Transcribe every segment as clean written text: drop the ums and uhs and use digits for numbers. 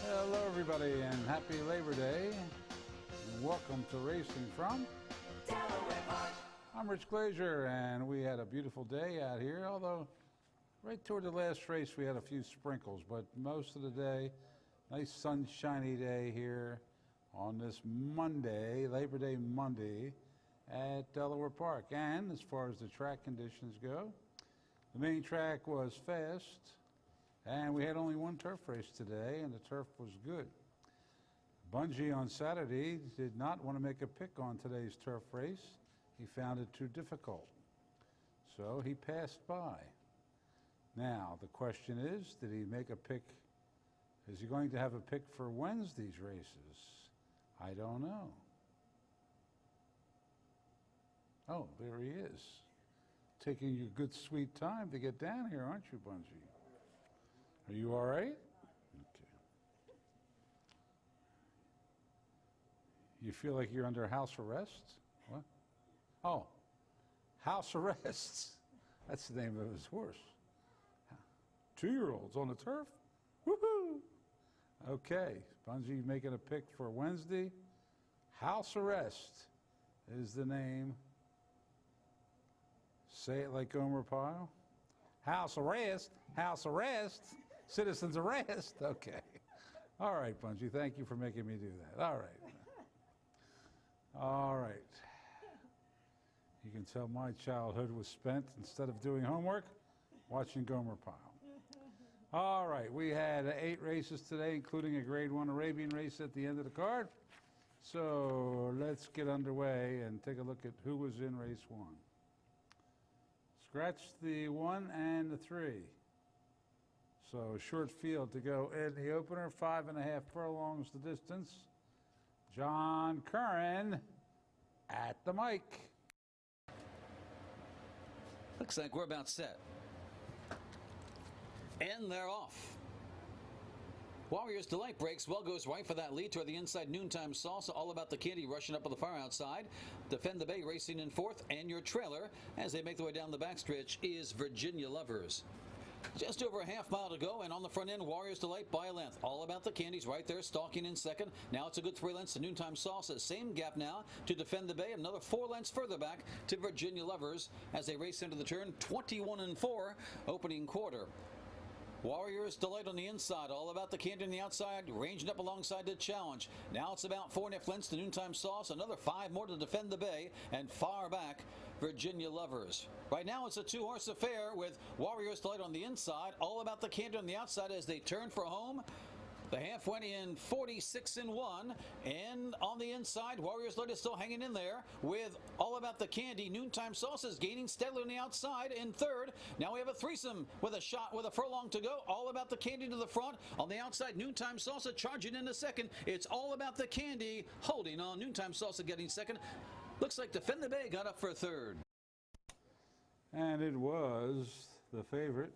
Hello everybody and happy Labor Day and welcome to Racing from Delaware Park. I'm Rich Glazier and we had a beautiful day out here, although right toward the last race we had a few sprinkles, but most of the day, nice sunshiny day here on this Monday, Labor Day Monday at Delaware Park. And as far as the track conditions go, the main track was fast. And we had only one turf race today, and the turf was good. Bungie on Saturday did not want to make a pick on today's turf race. He found it too difficult. So he passed by. Now, the question is, did he make a pick? Is he going to have a pick for Wednesday's races? I don't know. Oh, there he is. Taking your good sweet time to get down here, aren't you, Bungie? Are you all right? Okay. You feel like you're under house arrest? What? Oh, house arrest. That's the name of his horse. 2-year-olds on the turf? Woohoo! Okay, Bungie making a pick for Wednesday. House arrest is the name. Say it like Gomer Pyle. House arrest, house arrest. Citizens arrest. Okay. All right, Bungie. Thank you for making me do that. All right. All right. You can tell my childhood was spent, instead of doing homework, watching Gomer Pyle. All right. We had 8 races today, including a Grade 1 Arabian race at the end of the card. So let's get underway and take a look at who was in race 1. Scratch the 1 and the 3. So short field to go in the opener, 5.5 furlongs the distance. John Curran at the mic. Looks like we're about set. And they're off. Warriors Delight breaks well, goes right for that lead toward the inside. Noontime Salsa, all about the candy, rushing up on the far outside. Defend the Bay racing in 4th, and your trailer as they make their way down the backstretch is Virginia Lovers. Just over a half mile to go, and on the front end, Warriors Delight by a length. All about the candies right there, stalking in 2nd. Now it's a good 3 lengths to Noontime Salsa. Same gap now to Defend the Bay. Another 4 lengths further back to Virginia Lovers as they race into the turn. 21-4 opening quarter. Warriors Delight on the inside, all about the candy on the outside, ranging up alongside the challenge. Now it's about 4.5 lengths to Noontime Sauce, another 5 more to Defend the Bay, and far back, Virginia Lovers. Right now it's a 2-horse affair with Warriors Delight on the inside, all about the candy on the outside as they turn for home. The half went in 46-1, and on the inside, Warriors Delight is still hanging in there with all about the candy. Noontime Sauce is gaining steadily on the outside in 3rd. Now we have a threesome with a shot with a furlong to go. All about the candy to the front. On the outside, Noontime Salsa charging into 2nd. It's all about the candy holding on. Noontime Salsa getting 2nd. Looks like Defend the Bay got up for 3rd. And it was the favorite.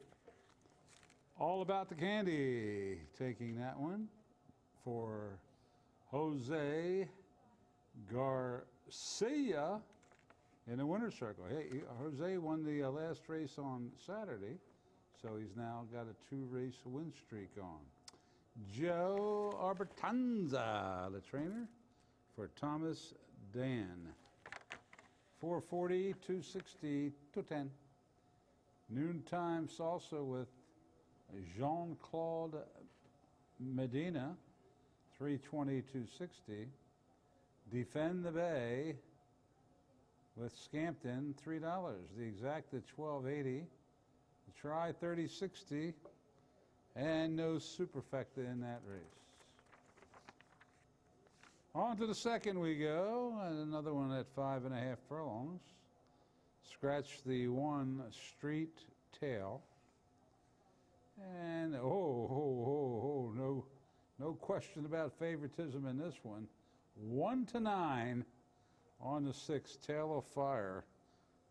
All About the Candy, taking that one for Jose Garcia in the winner's circle. Hey, Jose won the last race on Saturday, so he's now got a 2-race win streak on. Joe Arbertanza, the trainer, for Thomas Dan. 440, 260, 210. Noontime Salsa with Jean-Claude Medina, 320, 260. Defend the Bay with Scampton, $3. The exact at $12.80. The try, $30.60. And no superfecta in that race. On to the second we go, and another one at 5.5 furlongs. Scratch the 1 Street Tail. And no question about favoritism in this one. 1-9 on the 6th, Tail of Fire.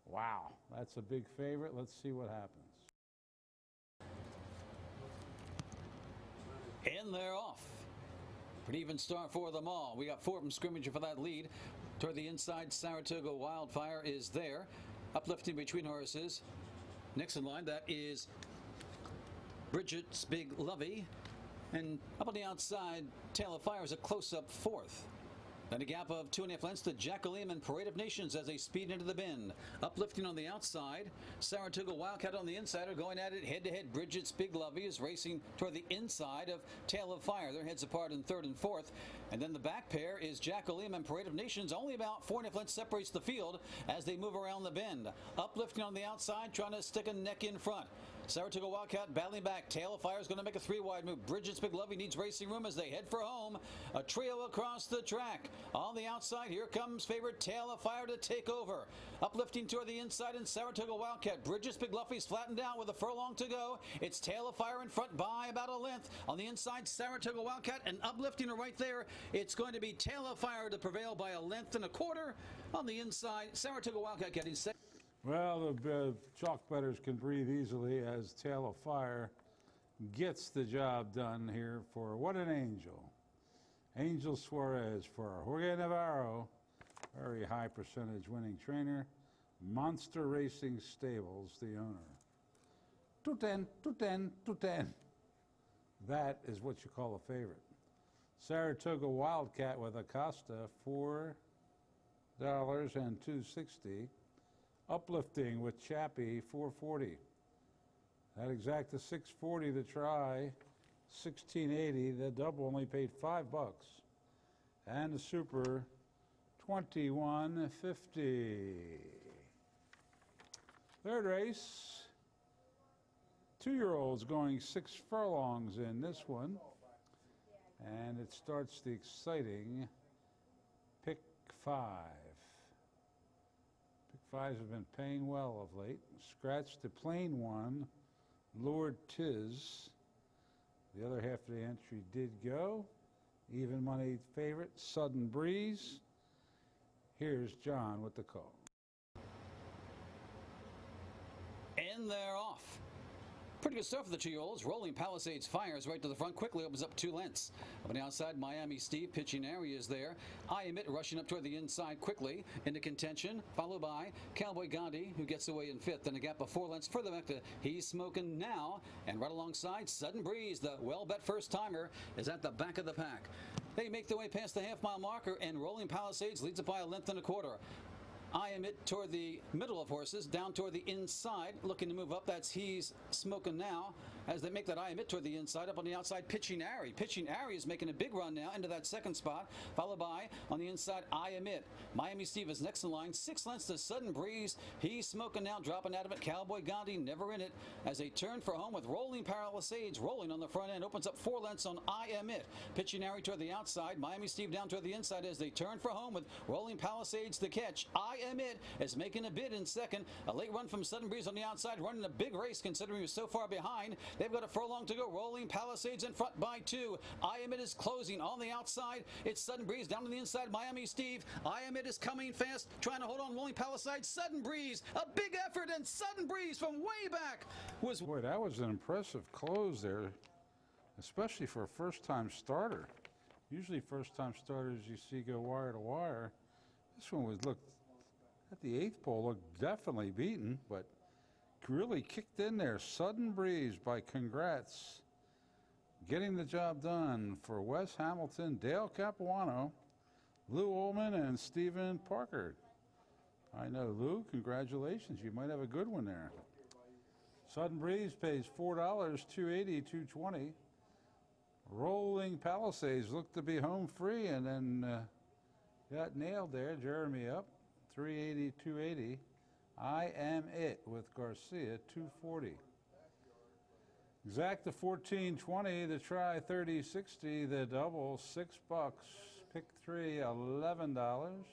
Wow, that's a big favorite. Let's see what happens. And they're off. Pretty even start for them all. We got 4 from scrimmage for that lead. Toward the inside, Saratoga Wildfire is there. Uplifting between horses. Next in line, that is Bridget's Big Lovey. And up on the outside, Tail of Fire is a close-up 4th. Then a gap of 2.5 lengths to Jacqueline and Parade of Nations as they speed into the bend. Uplifting on the outside. Saratoga Wildcat on the inside are going at it head-to-head. Bridget's Big Lovey is racing toward the inside of Tail of Fire. Their heads apart in 3rd and 4th. And then the back pair is Jacqueline and Parade of Nations. Only about 4.5 lengths separates the field as they move around the bend. Uplifting on the outside, trying to stick a neck in front. Saratoga Wildcat battling back. Tail of Fire is going to make a 3-wide move. Bridget's Big Lovey needs racing room as they head for home. A trio across the track. On the outside, here comes favorite Tail of Fire to take over. Uplifting toward the inside in Saratoga Wildcat. Bridget's Big Lovey's flattened out with a furlong to go. It's Tail of Fire in front by about a length. On the inside, Saratoga Wildcat, and uplifting her right there. It's going to be Tail of Fire to prevail by a length and a quarter. On the inside, Saratoga Wildcat getting set. Well, the chalk bettors can breathe easily as Tail of Fire gets the job done here for What an Angel. Angel Suarez for Jorge Navarro, very high percentage winning trainer. Monster Racing Stables, the owner. 210, 210, 210. That is what you call a favorite. Saratoga Wildcat with Acosta, $4 and $2.60. Uplifting with Chappie, $4.40. That exacta $6.40 the try, $16.80. The double only paid $5. And the super, $21.50. Third race, 2-year-olds going 6 furlongs in this one. And it starts the exciting pick 5. Fives have been paying well of late. Scratch the plain one, Lord Tiz. The other half of the entry did go. Even money favorite, Sudden Breeze. Here's John with the call. And they're off. Pretty good stuff for the 2-year-olds. Rolling Palisades fires right to the front, quickly opens up 2 lengths. Up on the outside, Miami Steve pitching area is there. I Emit rushing up toward the inside quickly into contention, followed by Cowboy Gandhi, who gets away in 5th. Then a gap of 4 lengths further back to He's Smoking Now. And right alongside, Sudden Breeze, the well-bet first-timer, is at the back of the pack. They make their way past the half-mile marker, and Rolling Palisades leads it by a length and a quarter. I Emit toward the middle of horses, down toward the inside, looking to move up. That's He's Smoking Now. As they make that I Emit toward the inside, up on the outside, Pitching Ari. Pitching Ari is making a big run now into that 2nd spot, followed by, on the inside, I Emit. Miami Steve is next in line, 6 lengths to Sudden Breeze. He's Smoking Now, dropping out of it. Cowboy Gandhi never in it as they turn for home with Rolling Palisades rolling on the front end. Opens up 4 lengths on I Emit. Pitching Ari toward the outside, Miami Steve down toward the inside as they turn for home with Rolling Palisades to catch. I Emit is making a bid in 2nd. A late run from Sudden Breeze on the outside, running a big race considering he was so far behind. They've got a furlong to go. Rolling Palisades in front by 2. I Emit is closing on the outside. It's Sudden Breeze down to the inside. Miami Steve. I Emit is coming fast, trying to hold on. Rolling Palisades. Sudden Breeze. A big effort, and Sudden Breeze from way back was. Boy, that was an impressive close there, especially for a first-time starter. Usually first-time starters you see go wire to wire. This one was looked at the 8th pole, looked definitely beaten, but really kicked in there. Sudden Breeze by Congrats. Getting the job done for Wes Hamilton, Dale Capuano, Lou Ullman, and Stephen Parker. I know, Lou, congratulations. You might have a good one there. Sudden Breeze pays $4, $2.80, $2.20. Rolling Palisades looked to be home free and then got nailed there. Jeremy up, $3.80, $2.80. I Am It with Garcia, $2.40. Exacta $14.20, the try $30.60, the double $6. Pick 3, $11.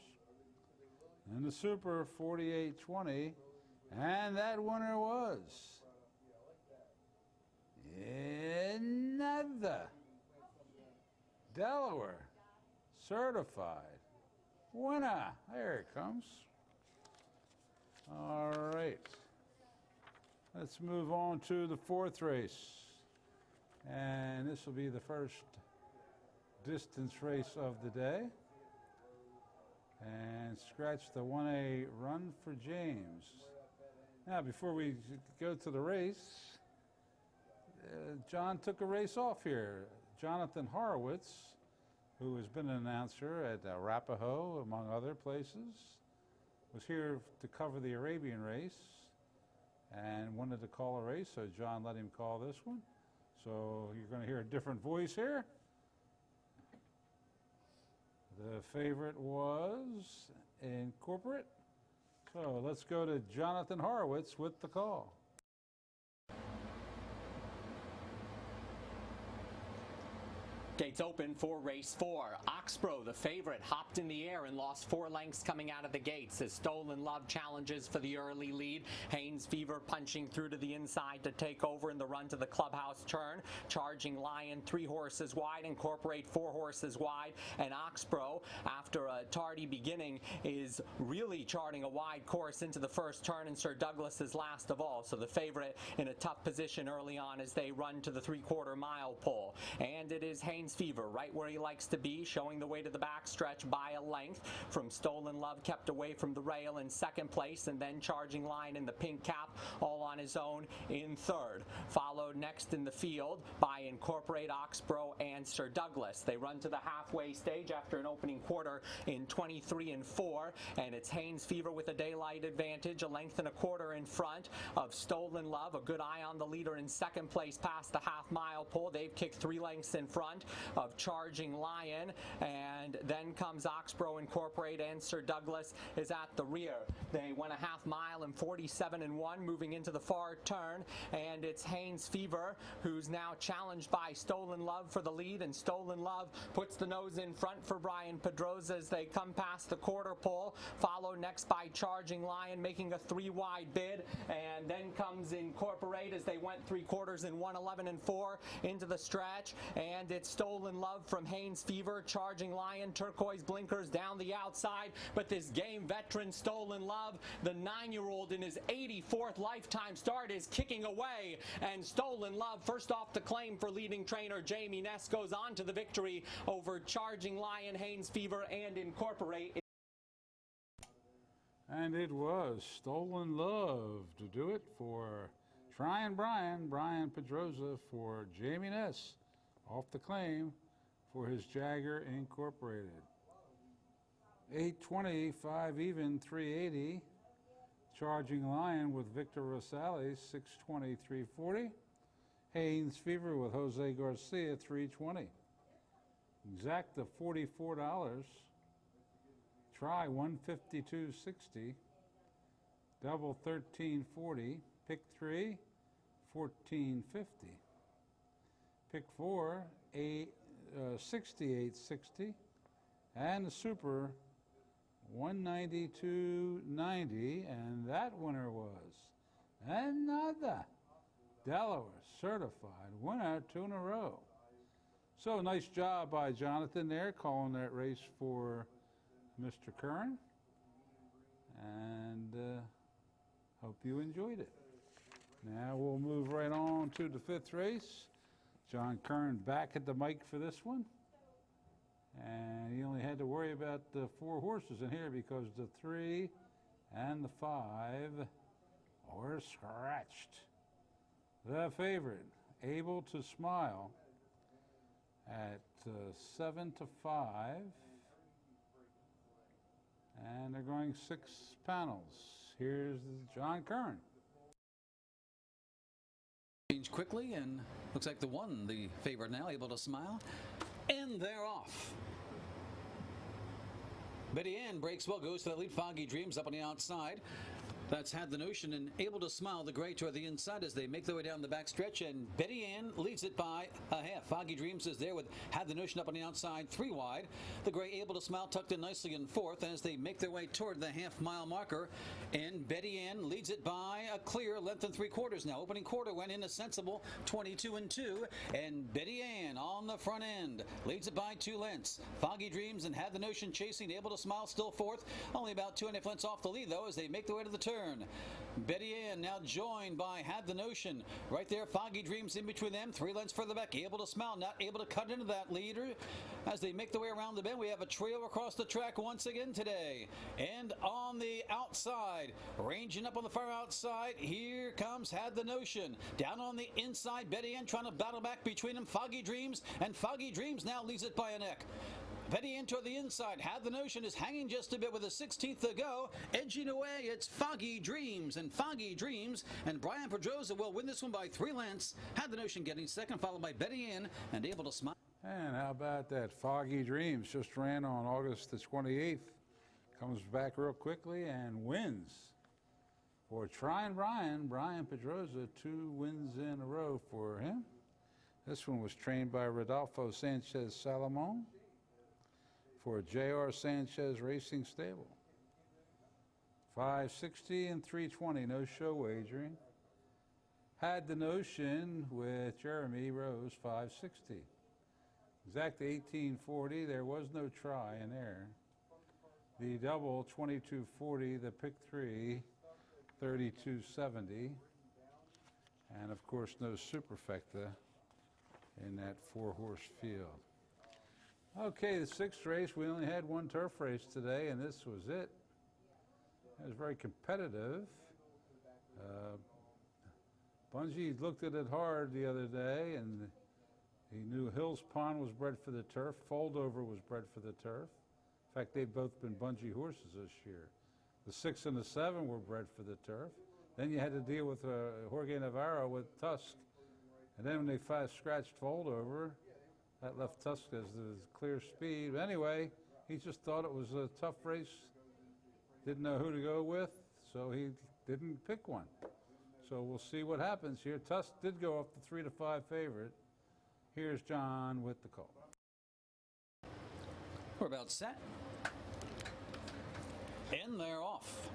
And the super $48.20. And that winner was another Delaware certified winner. There it comes. All right. Let's move on to the 4th race. And this will be the first distance race of the day. And scratch the 1A Run for James. Now, before we go to the race, John took a race off here. Jonathan Horowitz, who has been an announcer at Arapahoe, among other places, was here to cover the Arabian race and wanted to call a race, so John let him call this one. So you're going to hear a different voice here. The favorite was Incorporate. So let's go to Jonathan Horowitz with the call. Gates open for race 4. Oxbro, the favorite, hopped in the air and lost 4 lengths coming out of the gates as Stolen Love challenges for the early lead. Haynes Fever punching through to the inside to take over in the run to the clubhouse turn. Charging Lion 3 horses wide, Incorporate 4 horses wide, and Oxbro, after a tardy beginning, is really charting a wide course into the first turn, and Sir Douglas is last of all. So the favorite in a tough position early on as they run to the 3/4 mile pole. And it is Haynes Fever right where he likes to be, showing the way to the backstretch by a length from Stolen Love, kept away from the rail in second place, and then Charging Lion in the pink cap all on his own in third. Followed next in the field by Incorporate, Oxbro, and Sir Douglas. They run to the halfway stage after an opening quarter in 23 and 4, and it's Haynes Fever with a daylight advantage, a length and a quarter in front of Stolen Love. A good eye on the leader in second place past the half-mile pole. They've kicked 3 lengths in front of Charging Lion, and then comes Oxbro, Incorporate, and Sir Douglas is at the rear. They went a half mile in 47 and 1, moving into the far turn, and it's Haynes Fever who's now challenged by Stolen Love for the lead, and Stolen Love puts the nose in front for Brian Pedroza as they come past the quarter pole, followed next by Charging Lion making a 3 wide bid, and then comes Incorporate as they went 3/4 in 1:11 and 4 into the stretch, and it's Stolen Love from Haynes Fever, Charging Lion, turquoise blinkers down the outside, but this game veteran Stolen Love, the 9-year-old in his 84th lifetime start, is kicking away, and Stolen Love, first off the claim for leading trainer Jamie Ness, goes on to the victory over Charging Lion, Haynes Fever, and Incorporate. And it was Stolen Love to do it for Tryin' Brian Pedroza for Jamie Ness, off the claim for his Jagger Incorporated. 820, 5 even, 380. Charging Lion with Victor Rosales, 620, 340. Haynes Fever with Jose Garcia, 320. Exacta, $44. Try, 152.60. Double, 13.40. Pick 3, 14.50. Pick 4, 68.60, and the Super, 192.90, and that winner was another Delaware certified winner, 2 in a row. So nice job by Jonathan there, calling that race for Mr. Curran, and hope you enjoyed it. Now we'll move right on to the 5th race. John Curran back at the mic for this one. And he only had to worry about the 4 horses in here because the 3 and the 5 were scratched. The favorite, Able to Smile, at 7-5. And they're going 6 panels. Here's John Curran. Change quickly, and looks like the favorite now, Able to Smile, and they're off. Betty Ann breaks well, goes to the lead. Foggy Dreams up on the outside. That's Had the Notion and Able to Smile, the gray, toward the inside as they make their way down the backstretch, and Betty Ann leads it by a half. Foggy Dreams is there with Had the Notion up on the outside, 3 wide. The gray, Able to Smile, tucked in nicely in 4th as they make their way toward the half-mile marker, and Betty Ann leads it by a clear length and 3/4 now. Opening quarter went in a sensible 22 and 2, and Betty Ann on the front end leads it by 2 lengths. Foggy Dreams and Had the Notion chasing, Able to Smile still 4th, only about 2.5 lengths off the lead though as they make their way to the turn. turn. Betty Ann now joined by Had the Notion. Right there, Foggy Dreams in between them. 3 lengths further back, able to smile, not able to cut into that leader. As they make their way around the bend, we have a trail across the track once again today. And on the outside, ranging up on the far outside, here comes Had the Notion. Down on the inside, Betty Ann trying to battle back between them. Foggy Dreams, and Foggy Dreams now leads it by a neck. Betty Ann toward the inside. Had the Notion is hanging just a bit with a 16th to go. Edging away, it's Foggy Dreams. And Foggy Dreams and Brian Pedroza will win this one by 3 lengths. Had the Notion getting second, followed by Betty Ann and able to smile. And how about that? Foggy Dreams just ran on August the 28th. Comes back real quickly and wins. For Trying Brian Pedroza, 2 wins in a row for him. This one was trained by Rodolfo Sanchez Salomon for J.R. Sanchez Racing Stable. 560 and 320, no show wagering. Had the Notion with Jeremy Rose, 560. Exact 1840, there was no try in there. The double, 2240, the pick 3, 3270. And of course, no superfecta in that 4-horse field. Okay, the 6th race, we only had 1 turf race today, and this was it. It was very competitive. Bungie looked at it hard the other day, and he knew Hills Pond was bred for the turf. Foldover was bred for the turf. In fact, they've both been Bungie horses this year. The 6 and the 7 were bred for the turf. Then you had to deal with Jorge Navarro with Tusk. And then when they scratched Foldover, that left Tusk as the clear speed. But anyway, he just thought it was a tough race. Didn't know who to go with, so he didn't pick one. So we'll see what happens here. Tusk did go off the 3-5 favorite. Here's John with the call. We're about set. And they're off.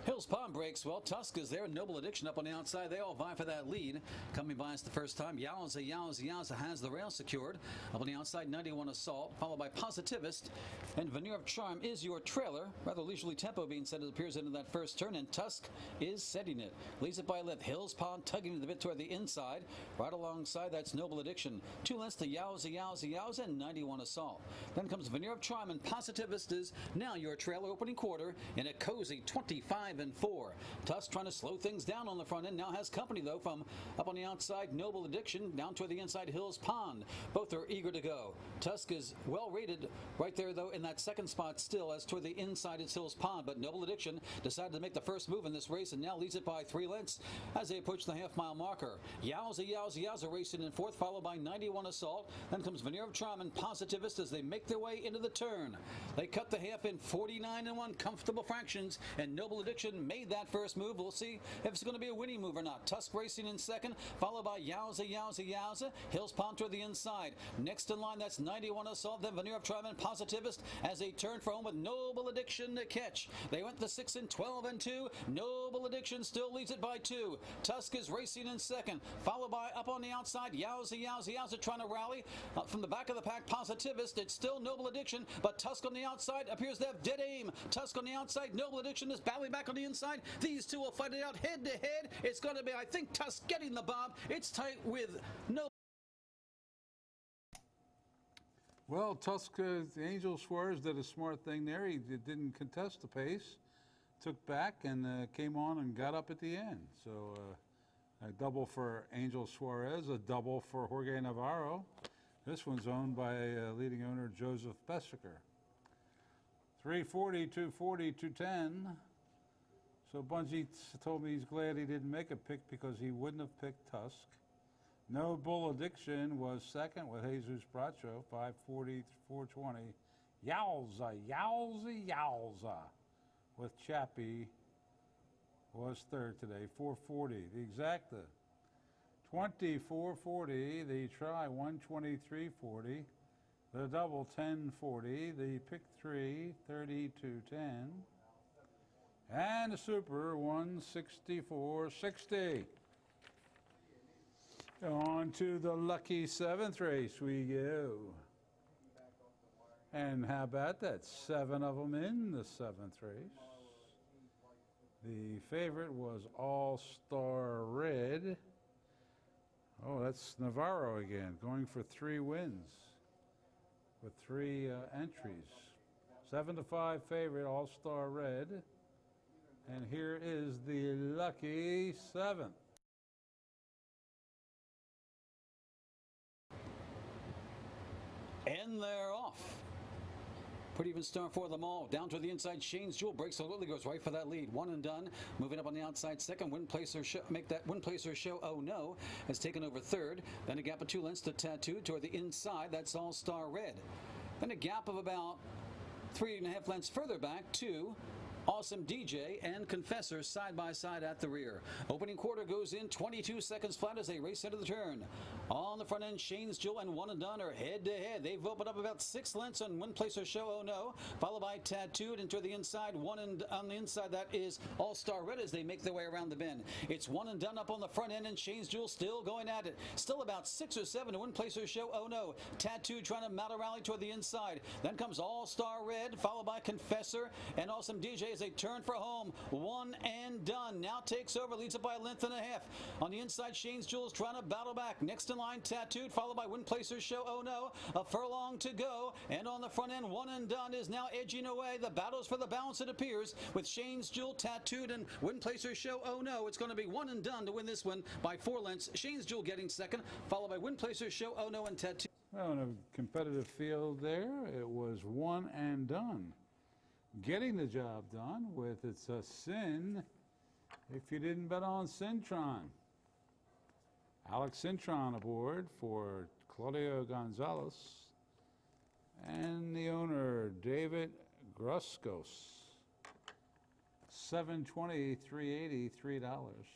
Hills Pond breaks well. Tusk is there. Noble Addiction up on the outside. They all vie for that lead. Coming by us the first time. Yowza has the rail secured. Up on the outside, 91 Assault, followed by Positivist. And Veneer of Charm is your trailer. Rather leisurely tempo being set as it appears into that first turn. And Tusk is setting it. Leads it by a left. Hills Pond tugging the bit toward the inside. Right alongside, that's Noble Addiction. 2 lengths to Yowza, and 91 Assault. Then comes Veneer of Charm, and Positivist is now your trailer opening quarter in a cozy 25 and 4. Tusk trying to slow things down on the front end. Now has company, though, from up on the outside, Noble Addiction, down toward the inside, Hills Pond. Both are eager to go. Tusk is well rated right there, though, in that second spot still, as toward the inside, it's Hills Pond. But Noble Addiction decided to make the first move in this race and now leads it by 3 lengths as they approach the half-mile marker. Yowza racing in 4th, followed by 91 Assault. Then comes Veneer of Charm and Positivist as they make their way into the turn. They cut the half in 49 and 1 comfortable fractions, and Noble Addiction made that first move. We'll see if it's going to be a winning move or not. Tusk racing in 2nd, followed by Yowza. Hills Pond toward the inside. Next in line, that's 91 Assault, then Veneer of Charm and Positivist as they turn for home with Noble Addiction to catch. They went the 6 and 12 and 2. Noble Addiction still leads it by 2. Tusk is racing in 2nd, followed by up on the outside, Yowza trying to rally. From the back of the pack, Positivist. It's still Noble Addiction, but Tusk on the outside appears to have dead aim. Tusk on the outside, Noble Addiction is battling back on the inside. These two will fight it out head to head. It's going to be, I think, Tusk getting the bob. It's tight with no. Well, Tusk, Angel Suarez did a smart thing there. He didn't contest the pace, took back and came on and got up at the end. So a double for Angel Suarez, a double for Jorge Navarro. This one's owned by leading owner Joseph Bessiker. 340, 240, 210. So Bungie told me he's glad he didn't make a pick because he wouldn't have picked Tusk. Noble Addiction was 2nd with Jesus Bracho, 540, 420. Yowza with Chappie was 3rd today, 440. The exacta, 2440. The try, 123.40. The double, 10.40. The pick 3, 32.10. And the super, 164.60. On to the lucky 7th race we go. And how about that? 7 of them in the 7th race. The favorite was All Star Red. Oh, that's Navarro again, going for 3 wins with 3 entries. 7-5 favorite, All Star Red. And here is the lucky 7th. And they're off. Pretty even start for them all. Down to the inside, Shane's Jewel breaks a little, goes right for that lead. One and done. Moving up on the outside second. Win Placer show, make that Win Placer show. Oh no, has taken over third. Then a gap of 2 lengths to Tattoo toward the inside. That's All Star Red. Then a gap of about 3.5 lengths further back to Awesome DJ and Confessor side by side at the rear. Opening quarter goes in 22 seconds flat as they race into the turn. On the front end, Shane's Jewel and One and Done are head to head. They've opened up about 6 lengths on Win Placer Show. Oh no, followed by Tattooed into the inside. One and on the inside, that is All Star Red as they make their way around the bend. It's One and Done up on the front end, and Shane's Jewel still going at it. Still about 6 or 7 to Win Placer Show. Oh no, Tattooed trying to mount a rally toward the inside. Then comes All Star Red, followed by Confessor and Awesome DJ as they turn for home. One and Done now takes over, leads it by 1.5 lengths. On the inside, Shane's Jewel is trying to battle back. Next in line, Tattooed, followed by Win Placer's Show. Oh no, a furlong to go. And on the front end, One and Done is now edging away. The battle's for the balance, it appears, with Shane's Jewel, Tattooed, and Win Placer's Show. Oh no, it's going to be One and Done to win this one by 4 lengths. Shane's Jewel getting second, followed by Win Placer's Show. Oh no, and Tattooed. Well, in a competitive field there, it was One and Done getting the job done with It's a Sin if you didn't bet on Cintron. Alex Cintron aboard for Claudio Gonzalez and the owner David Gruskos. $7.20, $3.80, $3.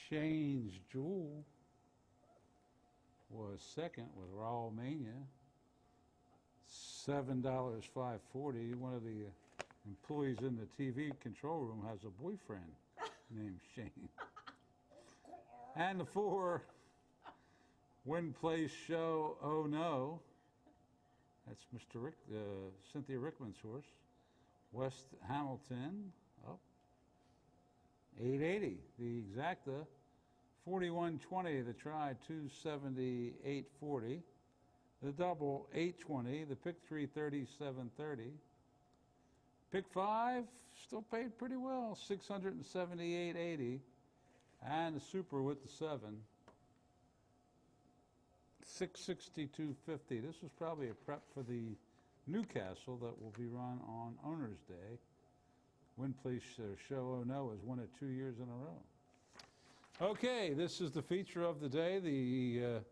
Shane's Jewel was second with Raw Mania. $7, $5.40. One of the employees in the TV control room has a boyfriend named Shane. And the 4 Win Place Show. Oh no, that's Mr. Rick, Cynthia Rickman's horse. West Hamilton up. $8.80. The exacta. 41.20. The try 278.40. The double, $8.20. The pick 3, $37.30. Pick 5, still paid pretty well, $678.80. And the super with the 7, $662.50. This was probably a prep for the Newcastle that will be run on Owners Day. Win Place Show Oh No has won it 2 years in a row. Okay, this is the feature of the day, the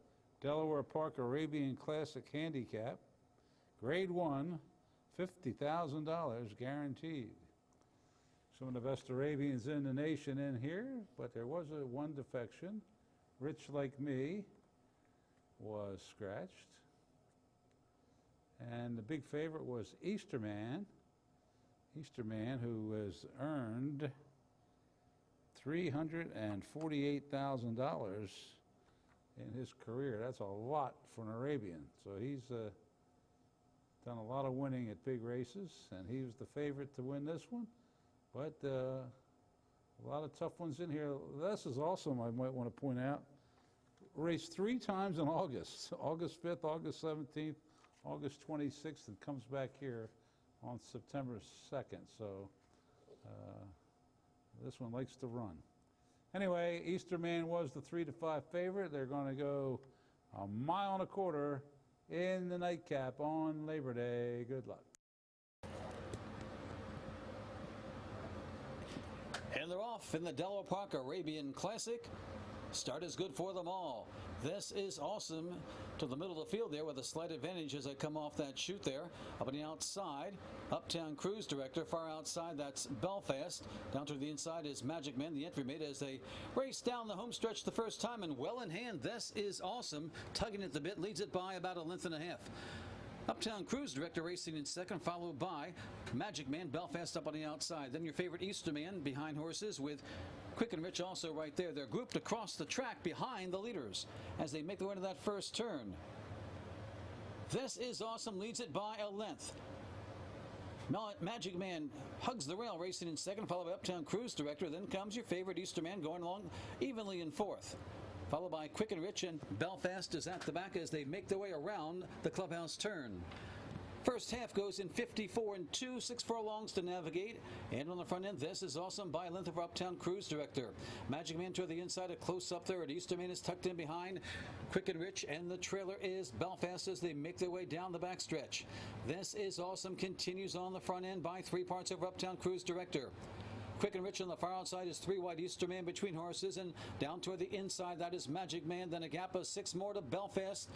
Delaware Park Arabian Classic Handicap. Grade 1, $50,000 guaranteed. Some of the best Arabians in the nation in here, but there was one defection. Rich Like Me was scratched. And the big favorite was Easterman. Easterman, who has earned $348,000 in his career. That's a lot for an Arabian. So he's done a lot of winning at big races, and he was the favorite to win this one. But a lot of tough ones in here. This is also, I might want to point out, raced 3 times in August. August 5th, August 17th, August 26th, and comes back here on September 2nd. So this one likes to run. Anyway, Easterman was the 3-5 favorite. They're going to go 1.25 miles in the nightcap on Labor Day. Good luck. And they're off in the Delaware Park Arabian Classic. Start is good for them all. This is awesome to the middle of the field there with a slight advantage as they come off that chute there. Up on the outside, Uptown Cruise Director. Far outside, that's Belfast. Down to the inside is MADJIKMAN, the entry made as they race down the home stretch the first time. And well in hand, this is awesome. Tugging at the bit, leads it by about 1.5 lengths. Uptown Cruise Director racing in second, followed by MADJIKMAN, Belfast up on the outside. Then your favorite Easterman behind horses with Quick and Rich also right there. They're grouped across the track behind the leaders as they make their way into that first turn. This is awesome, leads it by 1 length. Magic Man hugs the rail, racing in second, followed by Uptown Cruise Director. Then comes your favorite Easter Man going along evenly in fourth, followed by Quick and Rich, and Belfast is at the back as they make their way around the clubhouse turn. First half goes in 54 and 2, 6 furlongs to navigate. And on the front end, This Is Awesome by a length of Uptown Cruise Director. Magic Man toward the inside, a close up there. Easter Man is tucked in behind Quick and Rich, and the trailer is Belfast as they make their way down the backstretch. This Is Awesome continues on the front end by 3 parts over Uptown Cruise Director. Quick and Rich on the far outside is 3 wide Easter Man between horses, and down toward the inside, that is Magic Man. Then a gap of 6 more to Belfast.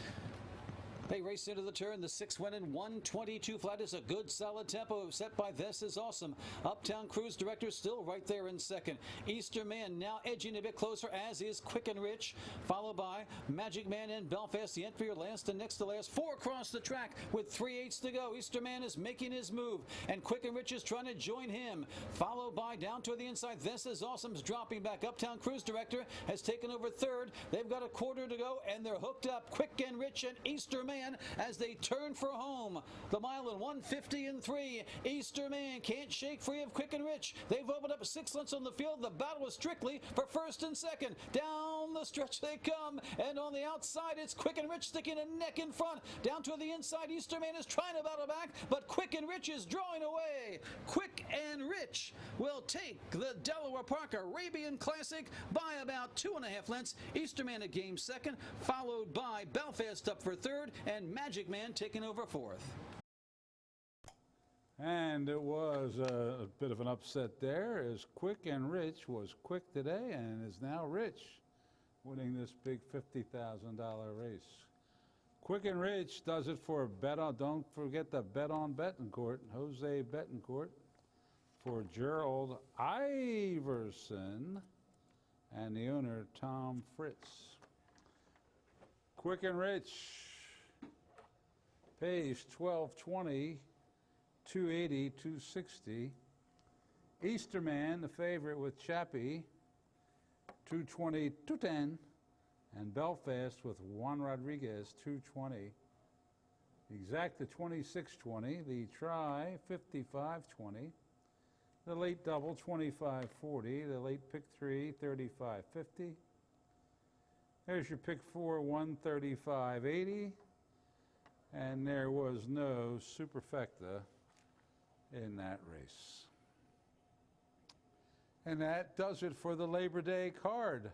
They race into the turn. The 6 went in 122 flat. Is a good solid tempo set by This Is Awesome. Uptown Cruise Director still right there in second. Easter Man now edging a bit closer, as is Quick and Rich, followed by Magic Man and Belfast. The entry last and next to last. 4 across the track with 3/8 to go. Easter Man is making his move, and Quick and Rich is trying to join him. Followed by down toward the inside. This Is Awesome's dropping back. Uptown Cruise Director has taken over third. They've got a quarter to go, and they're hooked up. Quick and Rich and Easter Man as they turn for home. The mile in 150 and 3. Easter Man can't shake free of Quick and Rich. They've opened up 6 lengths on the field. The battle is strictly for first and second. Down the stretch they come, and on the outside it's Quick and Rich sticking a neck in front. Down to the inside, Easter Man is trying to battle back, but Quick and Rich is drawing away. Quick and Rich will take the Delaware Park Arabian Classic by about 2.5 lengths. Easter Man a game second, followed by Belfast up for third, and Magic Man taking over fourth. And it was a bit of an upset there, as Quick and Rich was quick today and is now rich, winning this big $50,000 race. Quick and Rich does it for don't forget the bet on Betancourt, Jose Betancourt, for Gerald Iverson and the owner Tom Fritz. Quick and Rich pays $12.20, $2.80, $2.60. Easter Man, the favorite with Chappie, $2.20, $2.10. And Belfast with Juan Rodriguez, $2.20. Exacta, $26.20. The try, $55.20. The late double, $25.40. The late pick 3, $35.50. There's your pick 4, $135.80. And there was no superfecta in that race. And that does it for the Labor Day card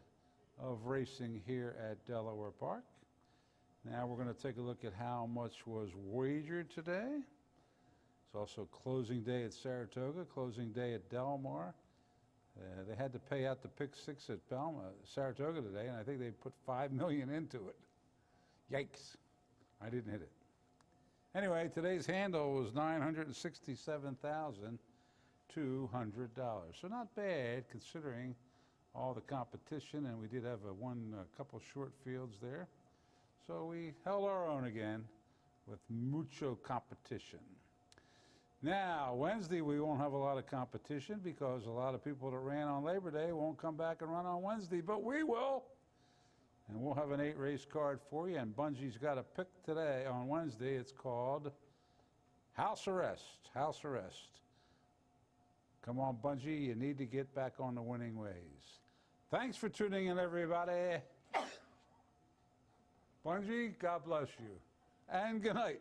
of racing here at Delaware Park. Now we're going to take a look at how much was wagered today. It's also closing day at Saratoga, closing day at Del Mar. They had to pay out the pick 6 at Saratoga today, and I think they put $5 million into it. Yikes. I didn't hit it. Anyway, today's handle was $967,200. So not bad considering all the competition, and we did have a couple short fields there. So we held our own again with mucho competition. Now, Wednesday we won't have a lot of competition because a lot of people that ran on Labor Day won't come back and run on Wednesday, but we will. And we'll have an 8-race card for you, and Bungie's got a pick today on Wednesday. It's called House Arrest. House Arrest. Come on, Bungie, you need to get back on the winning ways. Thanks for tuning in, everybody. Bungie, God bless you. And good night.